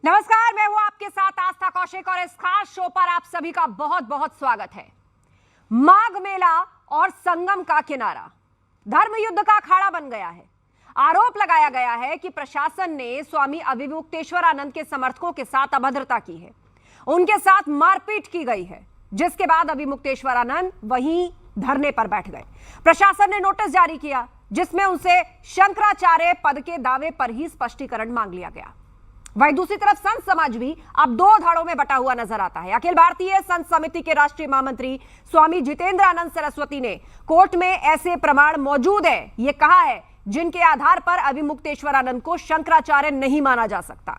नमस्कार, मैं हूं आपके साथ आस्था कौशिक और इस खास शो पर आप सभी का बहुत बहुत स्वागत है। माघ मेला और संगम का किनारा धर्म युद्ध का अखाड़ा बन गया है। आरोप लगाया गया है कि प्रशासन ने स्वामी अविमुक्तेश्वरानंद के समर्थकों के साथ अभद्रता की है, उनके साथ मारपीट की गई है, जिसके बाद अविमुक्तेश्वरानंद वहीं धरने पर बैठ गए। प्रशासन ने नोटिस जारी किया जिसमें उनसे शंकराचार्य पद के दावे पर ही स्पष्टीकरण मांग लिया गया। वहीं दूसरी तरफ संत समाज भी अब दो धड़ों में बटा हुआ नजर आता है। अखिल भारतीय संत समिति के राष्ट्रीय महामंत्री स्वामी जितेंद्रानंद सरस्वती ने कोर्ट में ऐसे प्रमाण मौजूद है, ये कहा है जिनके आधार पर अविमुक्तेश्वरानंद को शंकराचार्य नहीं माना जा सकता।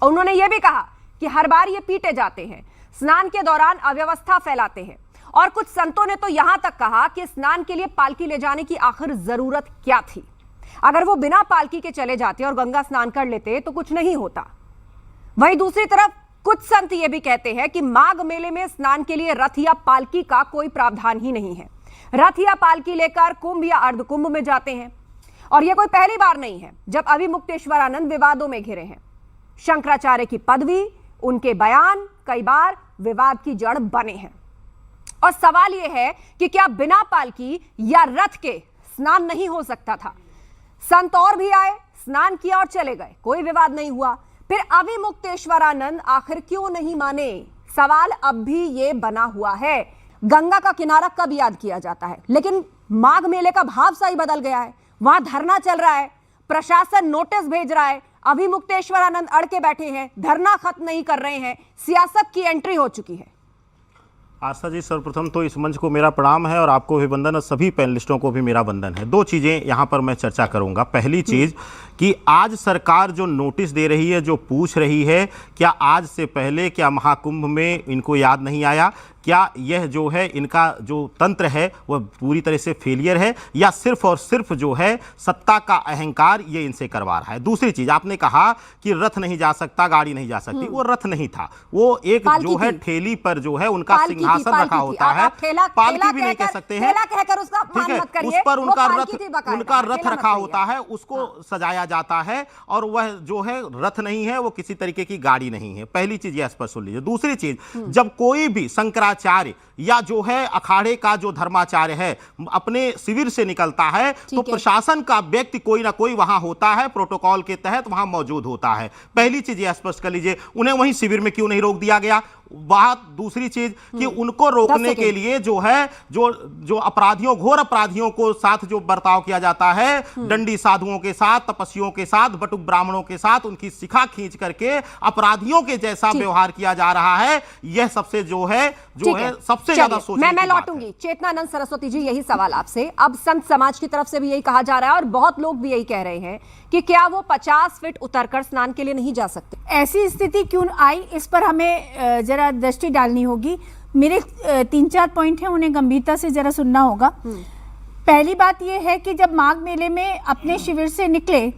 उन्होंने यह भी कहा कि हर बार ये पीटे जाते हैं, स्नान के दौरान अव्यवस्था फैलाते हैं, और कुछ संतों ने तो यहां तक कहा कि स्नान के लिए पालकी ले जाने की आखिर जरूरत क्या थी। अगर वो बिना पालकी के चले जाते और गंगा स्नान कर लेते तो कुछ नहीं होता। वहीं दूसरी तरफ कुछ संत ये भी कहते हैं कि माघ मेले में स्नान के लिए रथ या पालकी का कोई प्रावधान ही नहीं है। रथ या पालकी लेकर कुंभ या अर्ध कुंभ में जाते हैं, और यह कोई पहली बार नहीं है जब अविमुक्तेश्वरानंद विवादों में घिरे हैं। शंकराचार्य की पदवी, उनके बयान कई बार विवाद की जड़ बने हैं। और सवाल यह है कि क्या बिना पालकी या रथ के स्नान नहीं हो सकता था? संत और भी आए, स्नान किया और चले गए, कोई विवाद नहीं हुआ। फिर अविमुक्तेश्वरानंद आखिर क्यों नहीं माने? सवाल अब भी ये बना हुआ है। गंगा का किनारा कब याद किया जाता है, लेकिन माघ मेले का भाव सा ही बदल गया है। वहां धरना चल रहा है, प्रशासन नोटिस भेज रहा है, अविमुक्तेश्वरानंद अड़ के बैठे हैं, धरना खत्म नहीं कर रहे हैं, सियासत की एंट्री हो चुकी है। आस्था जी, सर्वप्रथम तो इस मंच को मेरा प्रणाम है और आपको भी वंदन और सभी पैनलिस्टों को भी मेरा वंदन है। दो चीज़ें यहाँ पर मैं चर्चा करूँगा। पहली चीज़ कि आज सरकार जो नोटिस दे रही है, जो पूछ रही है, क्या आज से पहले क्या महाकुंभ में इनको याद नहीं आया? क्या यह जो है इनका जो तंत्र है वह पूरी तरह से फेलियर है, या सिर्फ और सिर्फ जो है सत्ता का अहंकार ये इनसे करवा रहा है? दूसरी चीज, आपने कहा कि रथ नहीं जा सकता, गाड़ी नहीं जा सकती, वो रथ नहीं था, वो एक जो है ठेली पर जो है उनका सिंहासन रखा होता है। पालकी भी नहीं कह सकते हैं, ठीक है, उस पर उनका रथ रखा होता है, उसको सजाया जाता है, और वह जो है रथ नहीं है, वो किसी तरीके की गाड़ी नहीं है। पहली चीज यह स्पष्ट सुन लीजिए। दूसरी चीज, जब कोई भी शंकराचार्य या जो है अखाड़े का जो धर्माचार्य है अपने शिविर से निकलता है, तो प्रशासन का व्यक्ति कोई ना कोई वहां होता है, प्रोटोकॉल के तहत वहां मौजूद होता है। पहली चीज यह स्पष्ट कर लीजिए, उन्हें वहीं शिविर में क्यों नहीं रोक दिया गया? बात दूसरी चीज कि उनको रोकने के लिए जो है जो अपराधियों, घोर अपराधियों को साथ जो बर्ताव किया जाता है, दंडी साधुओं के साथ, तपस्वियों के साथ, बटुक ब्राह्मणों के साथ उनकी शिखा खींच करके अपराधियों के जैसा व्यवहार किया जा रहा है, यह सबसे जो है सबसे ज्यादा सोचने मैं लौटूंगी। चेतनानंद सरस्वती जी, यही सवाल आपसे। अब संत समाज की तरफ से भी यही कहा जा रहा है और बहुत लोग भी यही कह रहे हैं कि क्या वो 50 फीट उतरकर स्नान के लिए नहीं जा सकते? ऐसी स्थिति क्यों आई, इस पर हमें जरा दृष्टि डालनी होगी। मेरे 3-4 पॉइंट हैं, उन्हें गंभीरता से जरा सुनना होगा। पहली बात यह है कि जब माघ मेले में अपने शिविर से निकले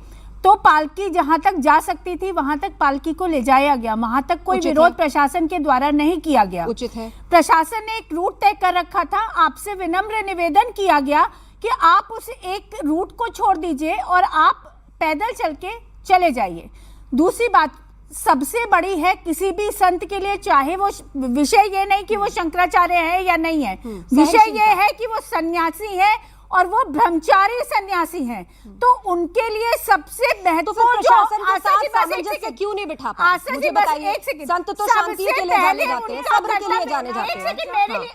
तो पालकी जहां तक जा सकती थी वहां तक पालकी को ले जाया गया, वहां तक कोई विरोध प्रशासन के द्वारा नहीं किया गया। उचित है। प्रशासन ने एक रूट तय कर रखा था, आपसे विनम्र निवेदन किया गया कि आप उस एक रूट को छोड़ दीजिए और आप पैदल चल के चले जाइए। दूसरी बात सबसे बड़ी है, किसी भी संत के लिए, चाहे वो विषय ये नहीं कि वो शंकराचार्य है या नहीं है, विषय ये है कि वो सन्यासी है और वो ब्रह्मचारी सन्यासी हैं, तो उनके लिए सबसे महत्वपूर्ण क्यों नहीं बिठा पाए? मुझे बताइए। संत तो शांति के लिए जाने जाते हैं, सब्र के लिए जाने जाते हैं।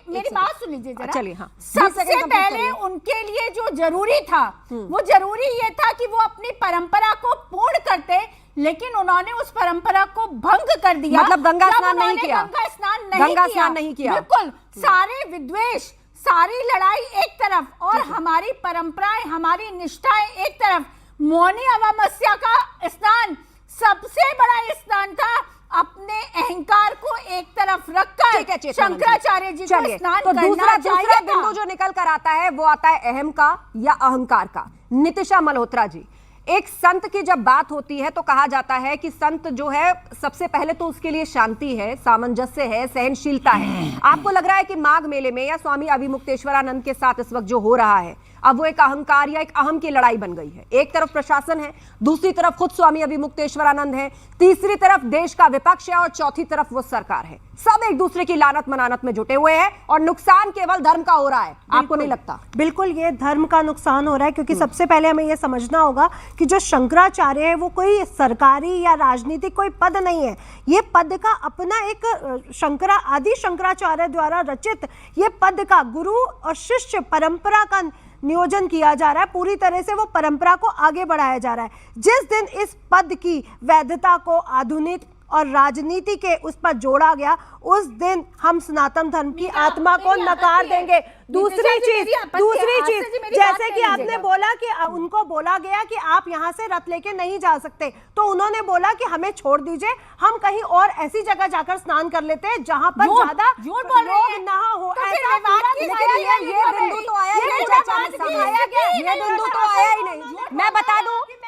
मेरी बात सुन लीजिए जरा। चलिए, हाँ। सबसे पहले उनके लिए जो जरूरी था, वो जरूरी ये था कि वो अपनी परंपरा को पूर्ण करते, लेकिन उन्होंने उस परंपरा को भंग कर दिया। मतलब गंगा स्नान नहीं किया। गंगा स्नान नहीं किया। बिल्कुल, सारे विद्वेष, सारी लड़ाई एक तरफ और हमारी परंपराएं, हमारी निष्ठाएं एक तरफ। मौनी अमावस्या का स्नान सबसे बड़ा स्नान था, अपने अहंकार को एक तरफ रखकर शंकराचार्य जी को स्नान तो करना दूसरा बिंदु जो निकल कर आता है वो आता है अहम का या अहंकार का। नितिशा मल्होत्रा जी, एक संत की जब बात होती है तो कहा जाता है कि संत जो है सबसे पहले तो उसके लिए शांति है, सामंजस्य है, सहनशीलता है। आपको लग रहा है कि माघ मेले में या स्वामी अभिमुक्तेश्वरानंद के साथ इस वक्त जो हो रहा है अब वो एक अहंकार या एक अहम की लड़ाई बन गई है। एक तरफ प्रशासन है, दूसरी तरफ खुद स्वामी अभिमुक्तेश्वरानंद है, तीसरी तरफ देश का विपक्ष है और चौथी तरफ वो सरकार है। सब एक दूसरे की लानत मनानत में जुटे हुए हैं और नुकसान केवल धर्म का हो रहा है। आपको नहीं लगता? बिल्कुल ये धर्म का नुकसान हो रहा है, क्योंकि सबसे पहले हमें ये समझना होगा कि जो शंकराचार्य है वो कोई सरकारी या राजनीतिक कोई पद नहीं है। ये पद का अपना एक आदि शंकराचार्य द्वारा रचित ये पद का गुरु और शिष्य परंपरा का नियोजन किया जा रहा है। पूरी तरह से वो परंपरा को आगे बढ़ाया जा रहा है। जिस दिन इस पद की वैधता को आधुनिक और राजनीति के उस पर जोड़ा गया, उस दिन हम सनातन धर्म की आत्मा को नकार देंगे। दूसरी चीज जैसे कि आपने बोला कि उनको बोला गया कि आप यहाँ से रथ लेके नहीं जा सकते, तो उन्होंने बोला कि हमें छोड़ दीजिए, हम कहीं और ऐसी जगह जाकर स्नान कर लेते हैं जहाँ पर ज्यादा लोग ना हो। ये बिंदु तो आया ही नहीं।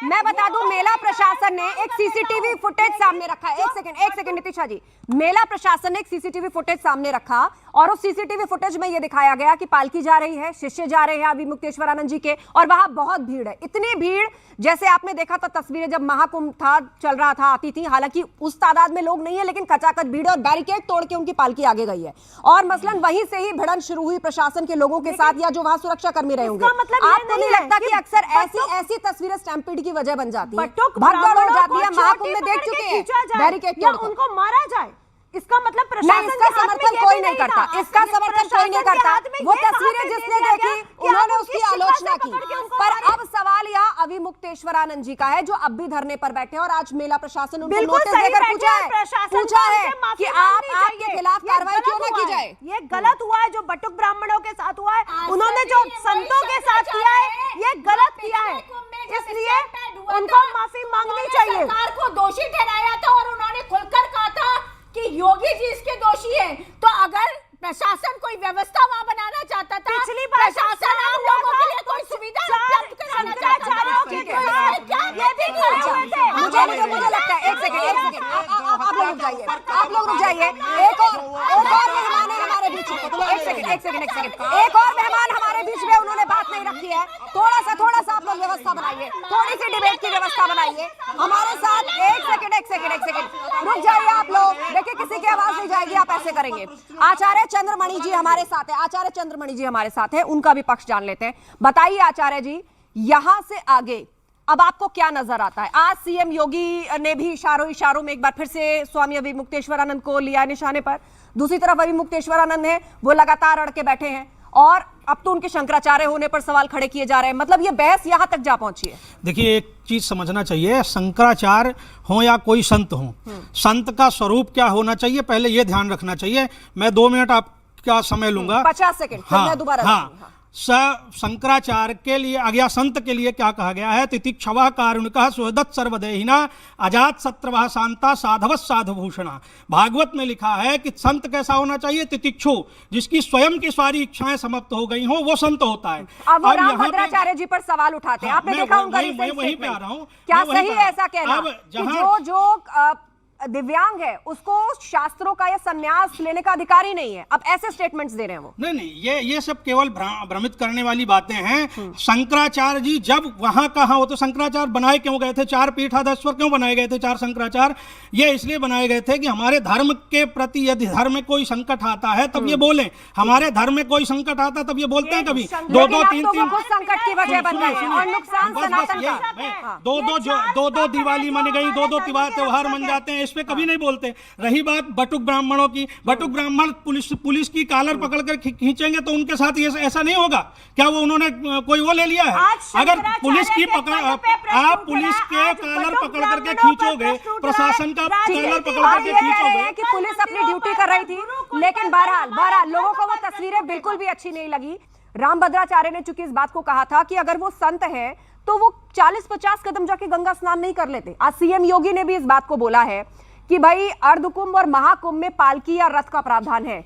मैं बता दूं मेला प्रशासन ने एक सीसीटीवी फुटेज सामने रखा है। एक सेकंड नितिशा जी, मेला प्रशासन ने एक सीसीटीवी फुटेज सामने रखा और उस सीसीटीवी फुटेज में यह दिखाया गया कि पालकी जा रही है, शिष्य जा रहे हैं अभिमुक्तेश्वरानंद जी के, और वहां बहुत भीड़ है। इतनी भीड़ जैसे आपने देखा था तस्वीरें जब महाकुंभ था चल रहा था आती थी, हालांकि उस तादाद में लोग नहीं है, लेकिन खचाखच भीड़ और बैरिकेड तोड़ के उनकी पालकी आगे गई है। और मसलन वहीं से ही भिड़न शुरू हुई प्रशासन के लोगों के साथ या जो वहां सुरक्षा कर्मी रहे होंगे। आपको नहीं लगता कि अक्सर ऐसी तस्वीरें स्टैम्पीड की वजह बन जाती है, भगदड़ हो जाती है? महाकुंभ में देख चुके हैं बैरिकेड तोड़ उनको मारा जाए, इसका मतलब प्रशासन इसका समर्थन कोई नहीं करता, इसका समर्थन कोई नहीं करता। वो तस्वीरें जिसने देखी उन्होंने उसकी आलोचना की। पर अब सवाल यहाँ अभिमुक्तेश्वरानंद जी का है जो अब भी धरने पर बैठे हैं और आज मेला प्रशासन उनको नोटिस देकर पूछा है कि आपके खिलाफ कार्रवाई क्यों न की जाए। ये गलत हुआ है जो बटुक ब्राह्मणों के साथ हुआ है, उन्होंने जो संतों के साथ किया है ये गलत किया है, इसलिए उनको माफी मांगनी चाहिए। सरकार को दोषी ठहराया था और उन्होंने खुलकर कहा था कि योगी जी इसके दोषी हैं। तो अगर प्रशासन कोई व्यवस्था वहां बनाना चाहता था, पिछली बार प्रशासन आम लोगों के लिए कोई सुविधा उपलब्ध कराना चाहता था, मुझे लगता है एक सेकंड आप लोग रुक जाइए। एक और मेहमान है हमारे बीच में। एक सेकंड एक और मेहमान हमारे बीच में, उन्होंने बात नहीं रखी है। थोड़ा सा आप लोग व्यवस्था बनाइए, थोड़ी सी डिबेट की व्यवस्था बनाइए हमारे साथ। एक सेकंड रुक जाइए आप लोग। देखिए किसी की आवाज नहीं जाएगी, आप ऐसे करेंगे। आचार्य चंद्रमणि जी हमारे साथ है, उनका भी पक्ष जान लेते हैं। बताइए आचार्य जी, यहां से आगे अब आपको क्या नजर आता है? आज सीएम योगी ने भी इशारों में एक बार फिर से स्वामी अभिमुक्तेश्वरानंद को लिया निशाने पर। दूसरी तरफ अभिमुक्तेश्वरानंद है, वो लगातार अड़ के बैठे हैं और अब तो उनके शंकराचार्य होने पर सवाल खड़े किए जा रहे हैं। मतलब ये बहस यहां तक जा पहुंची है। देखिए एक चीज समझना चाहिए, शंकराचार्य हो या कोई संत हो, संत का स्वरूप क्या होना चाहिए पहले ये ध्यान रखना चाहिए। मैं 2 मिनट आपका समय लूंगा, 50 सेकंड, फिर मैं दोबारा शंकराचार्य के लिए अज्ञा संत के लिए क्या कहा गया है? तितिक्षवः कारुणिकः सुहृदः सर्वदेहिना अजात शत्रवः शांता साधवः साधुभूषणा। भागवत में लिखा है कि संत कैसा होना चाहिए? तितिक्षु, जिसकी स्वयं की सारी इच्छाएं समाप्त हो गई हो वो संत होता है। अब रामभद्राचार्य जी पर सवाल उठाते हैं, आपने देखा उनका वहीं पे आ रहा हूं। क्या सही है ऐसा कहना कि जो दिव्यांग है उसको शास्त्रों का या संन्यास लेने का अधिकार ही नहीं है? अब ऐसे स्टेटमेंट्स दे रहे हैं वो। नहीं, ये सब केवल भ्रमित करने वाली बातें हैं। शंकराचार्य जी जब वहां कहा हो तो शंकराचार्य बनाए क्यों गए थे? 4 पीठाधीश्वर क्यों बनाए गए थे 4 शंकराचार्य? ये इसलिए बनाए गए थे कि हमारे धर्म के प्रति यदि धर्म में कोई संकट आता है तब ये बोले। हमारे धर्म में कोई संकट आता तब ये बोलते हैं कभी? 2-2 3-3 संकट की वजह बन गई और नुकसान सनातन का। 2-2 दिवाली मन गई, 2-2 त्योहार मन जाते हैं, इस पे कभी नहीं बोलते। रही बात बटुक ब्राह्मणों की, बटुक ब्राह्मण पुलिस की कालर पकड़कर खींचेंगे तो उनके साथ ये ऐसा नहीं होगा क्या? वो उन्होंने कोई वो ले लिया है? अगर पुलिस की आप पुलिस के कालर पकड़ करके खींचोगे, प्रशासन का कालर पकड़ करके खींचोगे कि पुलिस अपनी ड्यूटी कर रही थी, लेकिन बहरहाल लोगों को वो तस्वीरें बिल्कुल भी अच्छी नहीं लगी। रामभद्राचार्य ने चूंकि इस बात को कहा था कि अगर वो संत है तो वो 40-50 कदम जाके गंगा स्नान नहीं कर लेते। आज सीएम योगी ने भी इस बात को बोला है कि भाई अर्धकुंभ और महाकुंभ में पालकी या रथ का प्रावधान है।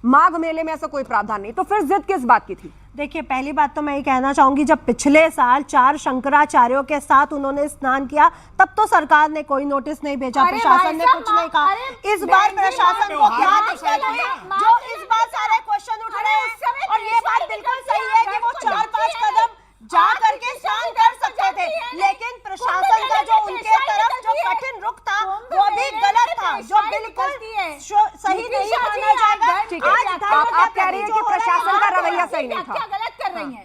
माघ मेले में ऐसा कोई प्रावधान नहीं, तो फिर जिद किस बात की थी? देखिए, पहली बात तो मैं ये कहना चाहूंगी, जब पिछले साल 4 शंकराचार्यों के साथ उन्होंने स्नान किया तब तो सरकार ने कोई नोटिस नहीं भेजा, प्रशासन ने कुछ नहीं कहा। इस बार प्रशासन को क्या दिक्कत है जो इस बार सारे क्वेश्चन उठ रहे हैं? और ये बात बिल्कुल सही है कि वो 4-5 कदम जा करके स्नान कर सकते थे, लेकिन प्रशासन का जो उनके तरफ जो कठिन रुख था वो भी गलत था, जो बिल्कुल सही नहीं माना जाएगा। ठीक है, आप कह रही है कि प्रशासन का रवैया सही नहीं था। क्या गलत कर रही हैं?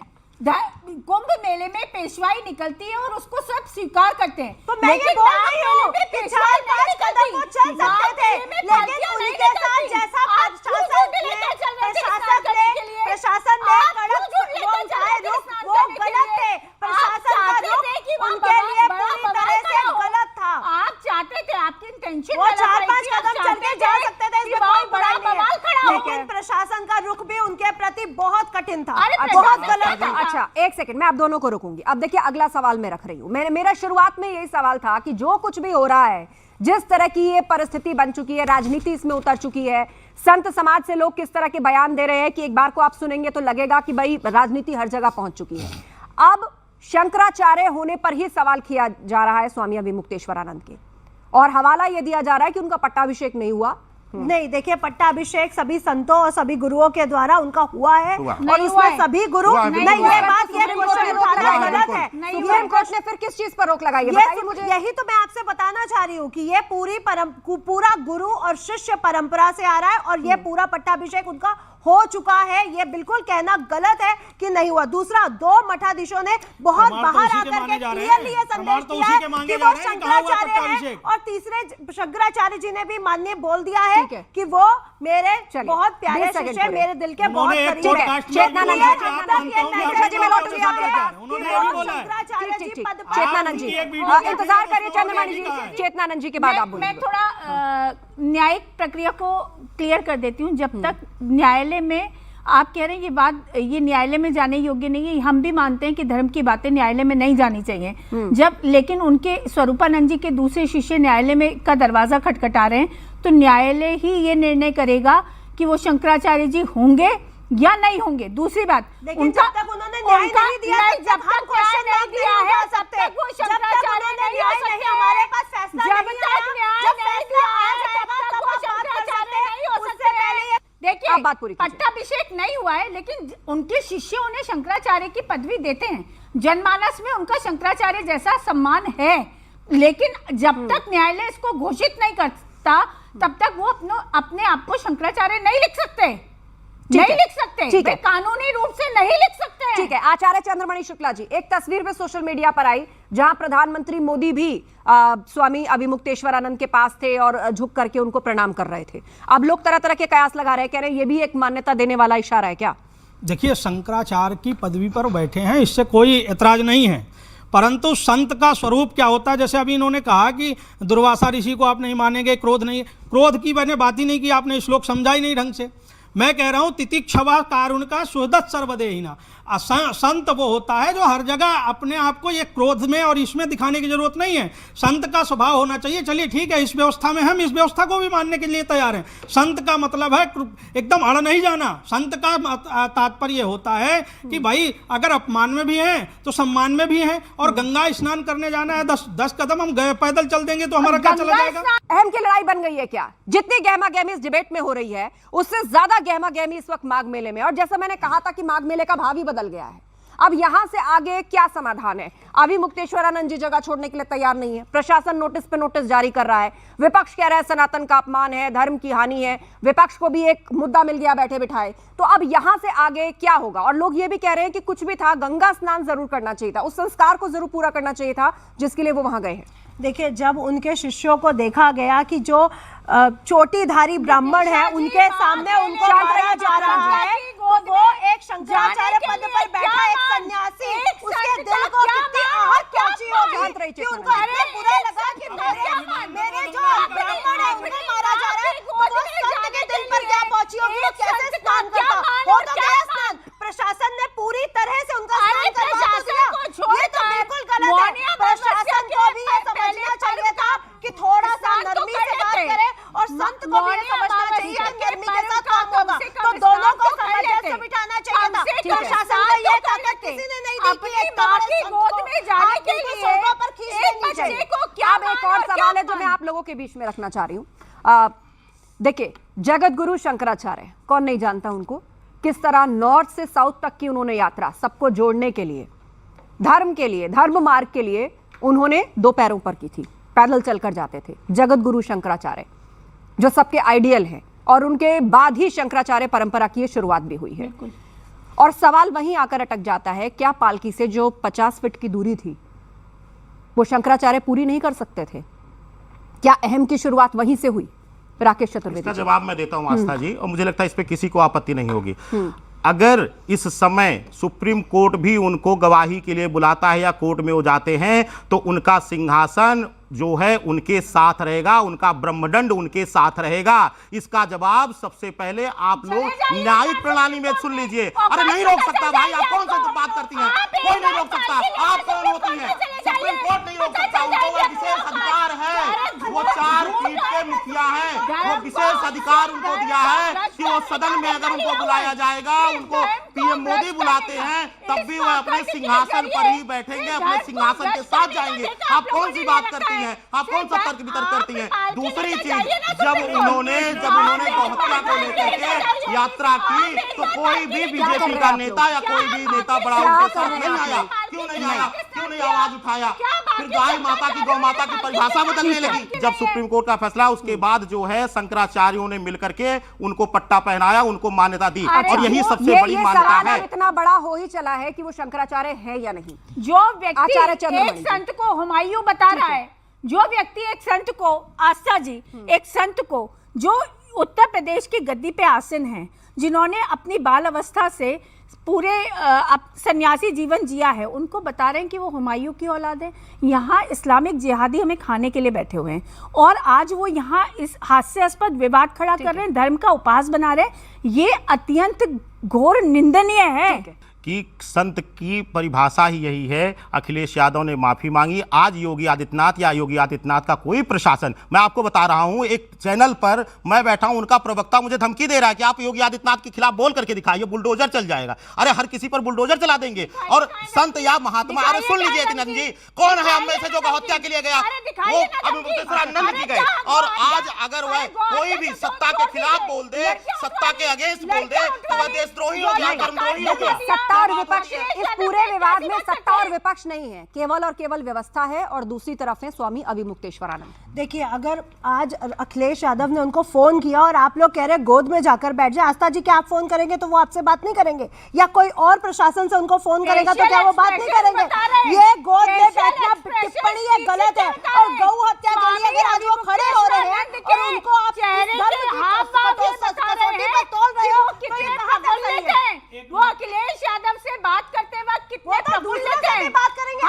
कुंभ मेले में पेशवाई निकलती है और उसको सब स्वीकार करते हैं। तो मैं ये बोल रही हूँ कि 4-5 कदम वो चल सकते थे, लेकिन उनके साथ जैसा प्रशासन ने कड़क वो उठाए रुख, वो गलत थे। प्रशासन का रुख उनके लिए पूरी तरह से गलत था। आप चाहते थे, आपकी इंटेंशन वो 4-5 कदम चल के जा सकते थे, इसमें कोई बड़ा नहीं है, लेकिन प्रशासन का रुख भी उनके प्रति बहुत कठिन था, बहुत गलत था। अच्छा, एक सेकंड, मैं आप दोनों को रोकूंगी। अब देखिए, अगला सवाल मैं रख रही हूं। मेरा शुरुआत में यही सवाल था कि जो कुछ भी हो रहा है, जिस तरह की ये परिस्थिति बन चुकी है, राजनीति इसमें उतर चुकी है, संत समाज से लोग किस तरह के बयान दे रहे हैं कि एक बार को आप सुनेंगे तो लगेगा कि भाई राजनीति हर जगह पहुंच चुकी है। अब शंकराचार्य होने पर ही सवाल किया जा रहा है स्वामी अभिमुक्तेश्वरानंद के, और हवाला यह दिया जा रहा है कि उनका पट्टाभिषेक नहीं हुआ। नहीं, देखिए, पट्टाभिषेक सभी संतों और सभी गुरुओं के द्वारा उनका हुआ है, और उसमें सभी गुरु नहीं, ये बात ये क्वेश्चन उठाना गलत है। सुप्रीम कोर्ट ने फिर किस चीज पर रोक लगाई है, बताइए मुझे। यही तो मैं आपसे बताना चाह रही हूँ कि ये पूरा गुरु और शिष्य परंपरा से आ रहा है, और ये पूरा पट्टाभिषेक उनका हो चुका है। ये बिल्कुल कहना गलत है कि नहीं हुआ। दूसरा, 2 मठाधीशों ने बहुत बाहर आकर के क्लियरली ये संदेश दिया है कि वो शंकराचार्य हैं, और तीसरे शंकराचार्य जी ने भी माननीय बोल दिया है कि वो मेरे बहुत प्यारे शिष्य, मेरे दिल के बहुत करीब है। चेतनानंद जी, इंतजार करिए चंद्रमणि जी, चेतनानंद जी के बाद आप बोलिए। मैं थोड़ा न्यायिक प्रक्रिया को क्लियर कर देती हूँ। जब तक न्यायालय में आप कह रहे हैं ये बात, ये न्यायालय में जाने योग्य नहीं है, हम भी मानते हैं कि धर्म की बातें न्यायालय में नहीं जानी चाहिए। लेकिन उनके स्वरूपानंद जी के दूसरे शिष्य न्यायालय में का दरवाजा खटखटा रहे हैं, तो न्यायालय ही ये निर्णय करेगा कि वो शंकराचार्य जी होंगे या नहीं होंगे। दूसरी बात, उनका जब तक उन्होंने न्याय नहीं दिया, जब हम क्वेश्चन नहीं दिया है सकते, जब तक उन्होंने न्याय नहीं, हमारे पास फैसला नहीं है, जब फैसला आ जाएगा तब वो शंकराचार्य नहीं हो सकते। देखिए, आप बात पूरी कीजिए। पट्टाभिषेक नहीं हुआ है, लेकिन उनके शिष्य उन्हें शंकराचार्य की पदवी देते हैं। जनमानस में उनका शंकराचार्य जैसा सम्मान है, लेकिन जब तक न्यायालय इसको घोषित नहीं करता तब तक वो अपने आप को शंकराचार्य नहीं लिख सकते, नहीं लिख सकते, ठीक है, कानूनी रूप से नहीं लिख सकते। ठीक है, आचार्य चंद्रमणि शुक्ला जी, एक तस्वीर भी सोशल मीडिया पर आई जहां प्रधानमंत्री मोदी भी स्वामी अभिमुक्तेश्वरानंद के पास थे और झुक करके उनको प्रणाम कर रहे थे। अब लोग तरह तरह के कयास लगा रहे हैं, कह रहे हैं ये भी एक मान्यता देने वाला इशारा है क्या? देखिए, शंकराचार्य की पदवी पर बैठे हैं, इससे कोई ऐतराज नहीं है, परंतु संत का स्वरूप क्या होता है? जैसे अभी इन्होंने कहा कि दुर्वासा ऋषि को आप नहीं मानेंगे, क्रोध नहीं, क्रोध की मैंने बात ही नहीं की, आपने श्लोक समझा ही नहीं ढंग से। मैं कह रहा हूं तितिक्षवा कारुण का सुहृदत सर्वदेहिना। संत वो होता है जो हर जगह अपने आप को ये क्रोध में और इसमें दिखाने की जरूरत नहीं है। संत का स्वभाव होना चाहिए, चलिए ठीक है, इस व्यवस्था में हम इस व्यवस्था को भी मानने के लिए तैयार हैं। संत का मतलब है एकदम अड़ नहीं जाना। संत का तात्पर्य होता है कि भाई अगर अपमान में भी हैं तो सम्मान में भी हैं, और गंगा स्नान करने जाना है 10 कदम हम पैदल चल देंगे तो हमारा क्या चला जाएगा? अहम की लड़ाई बन गई है क्या? जितनी गहमा गहमी इस डिबेट में हो रही है उससे ज्यादा गहमा गहमी इस वक्त माघ मेले में। और जैसा मैंने कहा था कि माघ मेले का भाव ही बदल गया है। अब यहां से आगे क्या समाधान है? अभिमुक्तेश्वरानंद जी जगह छोड़ने के लिए तैयार नहीं है, प्रशासन नोटिस पे नोटिस जारी कर रहा है, विपक्ष कह रहा है सनातन का अपमान है, धर्म की हानि है, विपक्ष को भी एक मुद्दा मिल गया बैठे बिठाए। तो अब यहां से आगे क्या होगा? और लोग ये भी कह रहे हैं कि कुछ भी था, गंगा स्नान जरूर करना चाहिए था, उस संस्कार को जरूर पूरा करना चाहिए था जिसके लिए वो वहां गए हैं। देखिए, जब उनके शिष्यों को देखा गया कि जो चोटीधारी ब्राह्मण है उनके सामने उनको मारा जा रहा है, वो एक शंकराचार्य पद पर बैठा एक सन्यासी, उसके दिल को कितनी आहत पहुंची होगी कि उनको इतना बुरा लगा कि मेरे जो ब्राह्मण है उन्हें मारा जा रहा है, तो वो संत के दिल पर क्या पहुंची होगी? वो कैसे स्नान करता? हो तो गया स्नान, प्रशासन ने पूरी तरह से उनका स्नान करवा दिया। ये तो बिल्कुल गलत है। प्रशासन को भी ये समझना चाहिए था कि थोड़ा सा नरमी से बात करें, और संत को भी ये समझना चाहिए कि नरमी के साथ काम होगा। तो अपने माँ की गोद में जाने के लिए एक बच्चे को क्या अब एक और सवाल है जो मैं आप लोगों के बीच में रखना चाह रही हूँ। देखिए, जगत गुरु शंकराचार्य, कौन नहीं जानता उनको, किस तरह नॉर्थ से साउथ तक की उन्होंने यात्रा सबको जोड़ने के लिए, धर्म के लिए, धर्म मार्ग के लिए उन्होंने 2 पैरों पर की थी, पैदल चलकर जाते थे। जगत गुरु शंकराचार्य जो सबके आइडियल हैं, और उनके बाद ही शंकराचार्य परंपरा की शुरुआत भी हुई है। और सवाल वहीं आकर अटक जाता है, क्या पालकी से जो 50 फीट की दूरी थी वो शंकराचार्य पूरी नहीं कर सकते थे? क्या अहम की शुरुआत वहीं से हुई? राकेश चतुर्वेदी। इसका जवाब मैं देता हूं आस्था जी, और मुझे लगता है इस पे किसी को आपत्ति नहीं होगी। अगर इस समय सुप्रीम कोर्ट भी उनको गवाही के लिए बुलाता है या कोर्ट में वो जाते हैं, तो उनका सिंहासन जो है उनके साथ रहेगा, उनका ब्रह्मदंड उनके साथ रहेगा। इसका जवाब सबसे पहले आप लोग न्यायिक प्रणाली में सुन लीजिए। अरे नहीं रोक सकता भाई, आप कौन सी बात करती हैं? कोई नहीं रोक सकता। आप कौन होती हैं? सुप्रीम कोर्ट नहीं रोक सकता, उनको वो विशेष अधिकार है। वो 4 सीट के मुखिया हैं, वो विशेष अधिकार उनको दिया है कि वो सदन में अगर उनको बुलाया जाएगा, उनको पीएम मोदी बुलाते हैं, तब भी वो अपने सिंहासन पर ही बैठेंगे, अपने सिंहासन के साथ जाएंगे। आप कौन सी बात करती हैं? आप कौन सा तर्क वितर्क करती हैं? दूसरी चीज, जब उन्होंने गौहत्या को लेकर के यात्रा की, तो कोई भी बीजेपी का नेता या कोई भी नेता बड़ा उनके साथ नहीं आया। क्यों नहीं आया? क्यों नहीं आवाज उठाया? फिर गाय माता की, गौ माता की परिभाषा बदलने लगी। जब सुप्रीम कोर्ट का फैसला, उसके बाद जो है शंकराचार्यों ने मिलकर के उनको पट्टा पहनाया, उनको मान्यता दी, और यही सबसे बड़ी मान्यता है। इतना बड़ा हो ही चला है कि वो शंकराचार्य है या नहीं। जो व्यक्ति एक संत को, हुमायूं बता रहा है, जो व्यक्ति एक संत को, आस्था जी, एक संत को जो उत्तर प्रदेश की गद्दी पे आसीन हैं, जिन्होंने अपनी बाल अवस्था से पूरे सन्यासी जीवन जिया है, उनको बता रहे हैं कि वो हुमायूं की औलाद है। यहाँ इस्लामिक जिहादी हमें खाने के लिए बैठे हुए हैं, और आज वो यहाँ इस हास्यास्पद विवाद खड़ा कर रहे हैं, धर्म का उपहास बना रहे हैं। ये अत्यंत घोर निंदनीय है कि संत की परिभाषा ही यही है। अखिलेश यादव ने माफी मांगी। आज योगी आदित्यनाथ या योगी आदित्यनाथ का कोई प्रशासन, मैं आपको बता रहा हूं, एक चैनल पर मैं बैठा हूं, उनका प्रवक्ता मुझे धमकी दे रहा है कि आप योगी आदित्यनाथ के खिलाफ बोल करके दिखाइए, बुलडोजर चल जाएगा। अरे हर किसी पर बुलडोजर चला देंगे। और संत या महात्मा, अरे सुन लीजिए आदित्यनाथ जी, कौन है हम में से जो गौहत्या के लिए गया? वो अभिमुक्तेश्वरानंद जी गए। और आज अगर वह कोई भी सत्ता के खिलाफ बोल दे, सत्ता के अगेंस्ट बोल दे, तो वह देशद्रोही हो गया, धर्मद्रोही हो गया। सत्ता और विपक्ष, इस पूरे विवाद में सत्ता और विपक्ष नहीं है, केवल और केवल व्यवस्था है, और दूसरी तरफ है स्वामी अभिमुक्तेश्वरानंद। देखिए, अगर आज अखिलेश यादव ने उनको फोन किया और आप लोग कह रहे हैं गोद में जाकर बैठ जाए, आस्था जी क्या आप फोन करेंगे तो वो आपसे बात नहीं करेंगे? या कोई और प्रशासन से उनको फोन करेगा तो क्या वो बात नहीं करेंगे? ये गोद में बैठना टिप्पणी ये गलत है। और गौ हत्या के लिए अगर आज वो खड़े हो रहे हैं और उनको आप तोड़ रहे हो, वो अखिलेश यादव से बात करते वक्त कितने प्रफुल्लित हैं। बात करेंगे,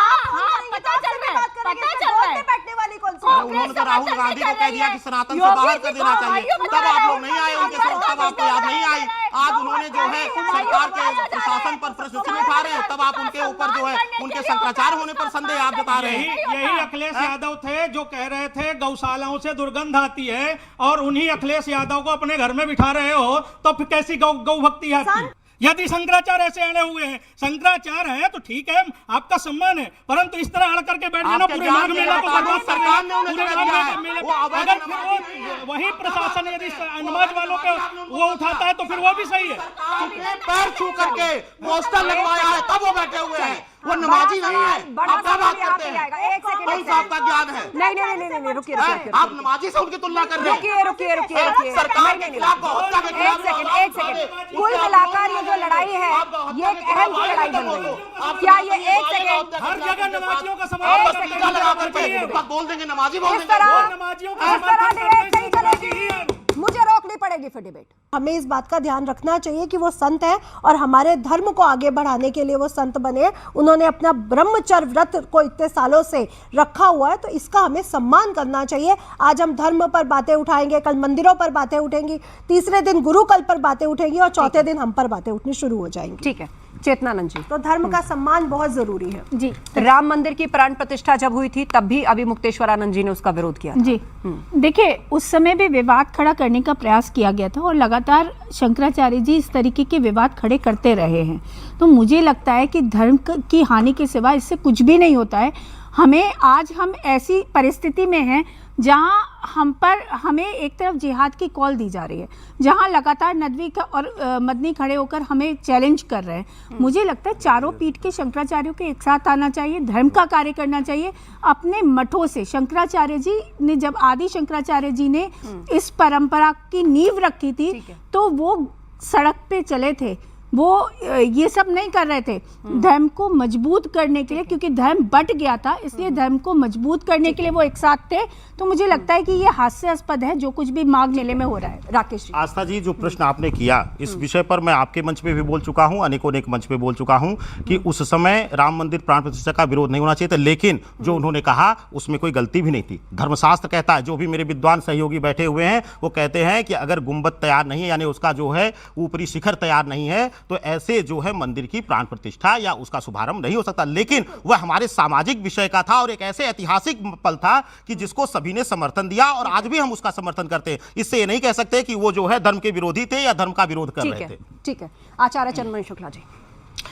पता चल रहा है, पता चल रहा है। बैठने वाली कौन सी? उन्होंने तो राहुल गांधी को कह दिया कि सनातन से बाहर कर देना चाहिए, तब आप लोग नहीं आए उनके साथ, तब आपको याद नहीं आई। आज उन्होंने जो है सरकार के प्रशासन पर प्रश्न क्यों उठा रहे हैं, तब आप उनके ऊपर जो है उनके शंकराचार्य होने पर संदेह आप जता रहे हैं। यही अखिलेश यादव थे जो कह रहे थे गौशालाओं से दुर्गंध आती है, और उन्हीं अखिलेश यादव को अपने घर में बिठा रहे हो, तो फिर कैसी गौ भक्ति आती? यदि शंकराचार्य ऐसे अड़े हुए हैं, शंकराचार्य है तो ठीक है, आपका सम्मान है, परंतु इस तरह अड़ करके बैठ जाना, पूरे माघ मेला को बर्बाद कर देना, अगर फिर वही प्रशासन यदि नमाज वालों पे वो उठाता है तो फिर वो भी सही है। पैर छू करके पोस्टर लगवाया है, तब वो बैठे हुए हैं, वो नमाजी नहीं है। आप क्या बात करते हैं? कौन सा आपका ज्ञान है? नहीं, रुकिए, आप नमाजी से उनकी तुलना कर रहे हैं। रुकिए। सरकार के खिलाफ, गौहत्या के खिलाफ, एक सेकंड। कुल मिलाकर ये जो लड़ाई है, ये एक अहम की लड़ाई बन गई है। क्या ये एक सेकंड, हर जगह नमाजियों का समर्थन लगा करके बोल देंगे नमाजी, बोल इस देंगे तरह नमाजियों का समर्थन नहीं चलेगी, मुझे रोकनी पड़ेगी फिर डिबेट। हमें इस बात का ध्यान रखना चाहिए कि वो संत है और हमारे धर्म को आगे बढ़ाने के लिए वो संत बने। उन्होंने अपना ब्रह्मचर्य व्रत को इतने सालों से रखा हुआ है, तो इसका हमें सम्मान करना चाहिए। आज हम धर्म पर बातें उठाएंगे, कल मंदिरों पर बातें उठेंगी, तीसरे दिन गुरुकल पर बातें उठेंगी, और चौथे दिन हम पर बातें उठनी शुरू हो जाएंगी। ठीक है। चेतनानंद जी, तो धर्म का सम्मान बहुत जरूरी है। जी राम मंदिर की प्राण प्रतिष्ठा जब हुई थी तब भी अभी मुक्तेश्वरानंद जी ने उसका विरोध किया था। जी देखिए, उस समय भी विवाद खड़ा करने का प्रयास किया गया था और लगातार शंकराचार्य जी इस तरीके के विवाद खड़े करते रहे हैं। तो मुझे लगता है कि धर्म की हानि के सिवा इससे कुछ भी नहीं होता है। हम ऐसी परिस्थिति में हैं जहां हमें एक तरफ जिहाद की कॉल दी जा रही है, जहां लगातार नदवी और मदनी खड़े होकर हमें चैलेंज कर रहे हैं। मुझे लगता है चारों पीठ के शंकराचार्यों के एक साथ आना चाहिए, धर्म का कार्य करना चाहिए अपने मठों से। शंकराचार्य जी ने जब आदि शंकराचार्य जी ने इस परंपरा की नींव रखी थी तो वो सड़क पे चले थे, वो ये सब नहीं कर रहे थे धर्म को मजबूत करने के लिए, क्योंकि धर्म बट गया था, इसलिए धर्म को मजबूत करने के लिए वो एक साथ थे। तो मुझे लगता है कि ये हास्यास्पद है जो कुछ भी माघ मेले में हो रहा है। राकेश जी, आस्था जी, जो प्रश्न आपने किया इस विषय पर मैं आपके मंच पे भी बोल चुका हूं, अनेकों मंच पे बोल चुका हूं कि उस समय राम मंदिर प्राण प्रतिष्ठा का विरोध नहीं होना चाहिए था, लेकिन जो उन्होंने कहा उसमें कोई गलती भी नहीं थी। धर्मशास्त्र कहता है, जो भी मेरे विद्वान सहयोगी बैठे हुए हैं वो कहते हैं कि अगर गुंबद तैयार नहीं है, यानी उसका जो है ऊपरी शिखर तैयार नहीं है, तो ऐसे जो है मंदिर की प्राण प्रतिष्ठा या उसका शुभारंभ नहीं हो सकता। लेकिन वह हमारे सामाजिक विषय का था और एक ऐसे ऐतिहासिक पल था कि जिसको सभी ने समर्थन दिया और आज भी हम उसका समर्थन करते हैं। इससे ये नहीं कह सकते कि वो जो है धर्म के विरोधी थे या धर्म का विरोध कर रहे थे। ठीक है। आचार्य चंद्रमणि शुक्ला जी,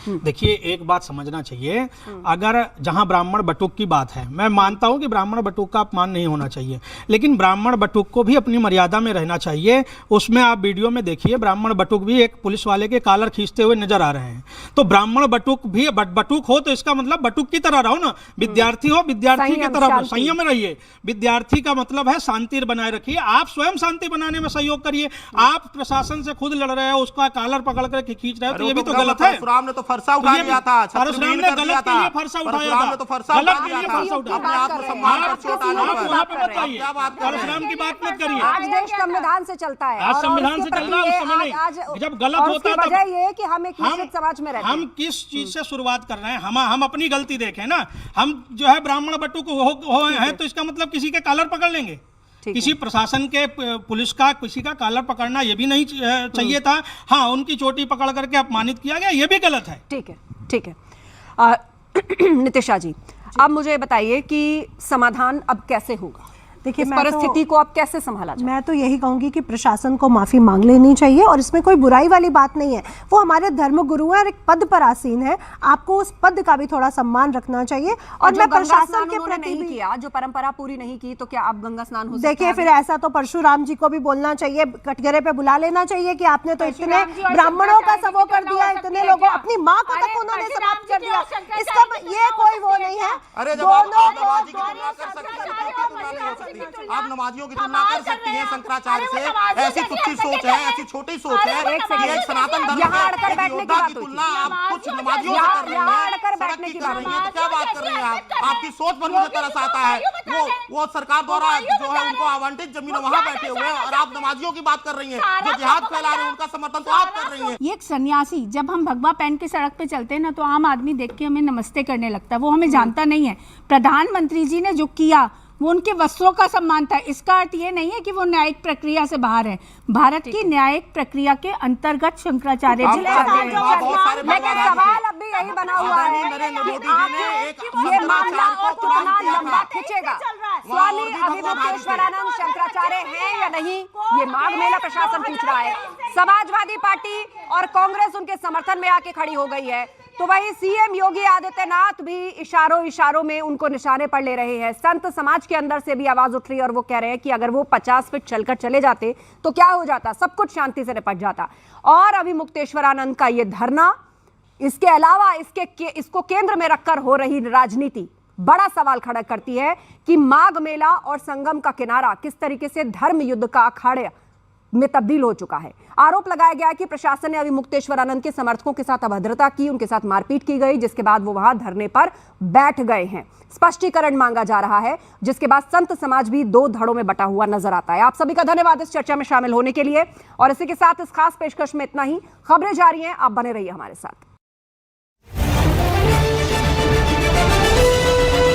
देखिए, एक बात समझना चाहिए, अगर जहां ब्राह्मण बटुक की बात है, मैं मानता हूं कि ब्राह्मण बटुक का अपमान नहीं होना चाहिए, लेकिन ब्राह्मण बटुक को भी अपनी मर्यादा में रहना चाहिए। उसमें आप वीडियो में देखिए, ब्राह्मण बटुक भी एक पुलिस वाले के कॉलर खींचते हुए नजर आ रहे हैं। तो ब्राह्मण बटुक भी बटुक हो तो इसका मतलब बटुक की तरह रहो ना, विद्यार्थी हो विद्यार्थी की तरह संयम रहिए। विद्यार्थी का मतलब है शांति बनाए रखिए, आप स्वयं शांति बनाने में सहयोग करिए। आप प्रशासन से खुद लड़ रहे हो, उसका कॉलर पकड़ कर खींच रहे हो, तो ये भी तो गलत है। तो फरसा उठा लिया था, परशुराम ने गलत के लिए फरसा उठाया था, तो फरसा गलत के लिए फरसा उठाया। अपने आत्मसम्मान पर चोट आने पर वहां पे बताइए, परशुराम की बात मत करिए। आज देश संविधान से चलता है, आज और संविधान उसके से चल प्रति रहा है, ये उस समय नहीं। आज जब गलत और होता है उसकी तब वजह ये है कि हम एक मिश्रित समाज में रहते हैं। हम किस चीज से शुरुआत कर रहे हैं, हम अपनी गलती देखें ना। हम जो है ब्राह्मण बटुक हो हैं तो इसका मतलब किसी के कॉलर पकड़ लेंगे, किसी प्रशासन के पुलिस का किसी का कॉलर पकड़ना ये भी नहीं चाहिए था। हाँ, उनकी चोटी पकड़ करके अपमानित किया गया, ये भी गलत है। ठीक है, ठीक है। नितिशा जी, अब मुझे बताइए कि समाधान अब कैसे होगा? देखिए, इस परिस्थिति को अब कैसे संभाला जाए? मैं तो यही कहूंगी कि प्रशासन को माफी मांग लेनी चाहिए और इसमें कोई बुराई वाली बात नहीं है। वो हमारे धर्म गुरु हैं और एक पद पर आसीन है, आपको उस पद का भी थोड़ा सम्मान रखना चाहिए। और मैं प्रशासन के प्रति नहीं किया, जो परंपरा पूरी नहीं की, तो क्या आप गंगा स्नान हो? देखिए, फिर ऐसा तो परशुराम जी को भी बोलना चाहिए, कटघरे पे बुला लेना चाहिए कि आपने तो इतने ब्राह्मणों का सबो कर दिया, इतने लोगों, अपनी माँ को तक उन्होंने समाप्त कर दिया। इसका ये कोई वो नहीं है। आप नमाजियों की तुलना कर सकती हैं शंकराचार्य से? ऐसी तुच्छी सोच है, ऐसी छोटी सोच है कि एक सनातन धर्म के योद्धा की तुलना आप कुछ नमाजियों से कर रही हैं, सड़क की कर रही हैं, तो क्या बात कर रही हैं आप? आपकी सोच पर मुझे तरस आता है। वो सरकार द्वारा जो है उनको आवंटित जमीन वहां बैठे हुए हैं और आप नमाजियों की बात कर रही हैं, जो जिहाद फैला रहे हैं उनका समर्थन तो आप कर रही हैं। ये एक सन्यासी, जब हम भगवा पहन के सड़क पे चलते हैं ना, तो आम आदमी देख के हमें नमस्ते करने लगता है, वो हमें जानता नहीं है। प्रधानमंत्री जी ने जो किया वो उनके वस्त्रों का सम्मान था। इसका अर्थ ये नहीं है कि वो न्यायिक प्रक्रिया से बाहर है। भारत की न्यायिक प्रक्रिया के अंतर्गत शंकराचार्य जी लेकिन सवाल अब भी यही बना हुआ है कि ये मामला और कितना लंबा खींचेगा। स्वामी अभिमुक्तेश्वरानंद शंकराचार्य हैं या नहीं, ये माघ मेला प्रशासन पूछ रहा है। समाजवादी पार्टी और कांग्रेस उनके समर्थन में आके खड़ी हो गई है, तो वही सीएम योगी आदित्यनाथ भी इशारों में उनको निशाने पर ले रहे हैं। संत समाज के अंदर से भी आवाज उठ रही है और वो कह रहे हैं कि अगर वो 50 फीट चलकर चले जाते तो क्या हो जाता, सब कुछ शांति से निपट जाता। और अभिमुक्तेश्वरानंद का ये धरना, इसके अलावा इसको केंद्र में रखकर हो रही राजनीति बड़ा सवाल खड़ा करती है कि माघ मेला और संगम का किनारा किस तरीके से धर्म युद्ध का अखाड़े में तब्दील हो चुका है। आरोप लगाया गया है कि प्रशासन ने अभिमुक्तेश्वरानंद के समर्थकों के साथ अभद्रता की, उनके साथ मारपीट की गई, जिसके बाद वो वहां धरने पर बैठ गए हैं। स्पष्टीकरण मांगा जा रहा है, जिसके बाद संत समाज भी दो धड़ों में बटा हुआ नजर आता है। आप सभी का धन्यवाद इस चर्चा में शामिल होने के लिए, और इसी के साथ इस खास पेशकश में इतना ही। खबरें जारी हैं, आप बने रहिए हमारे साथ।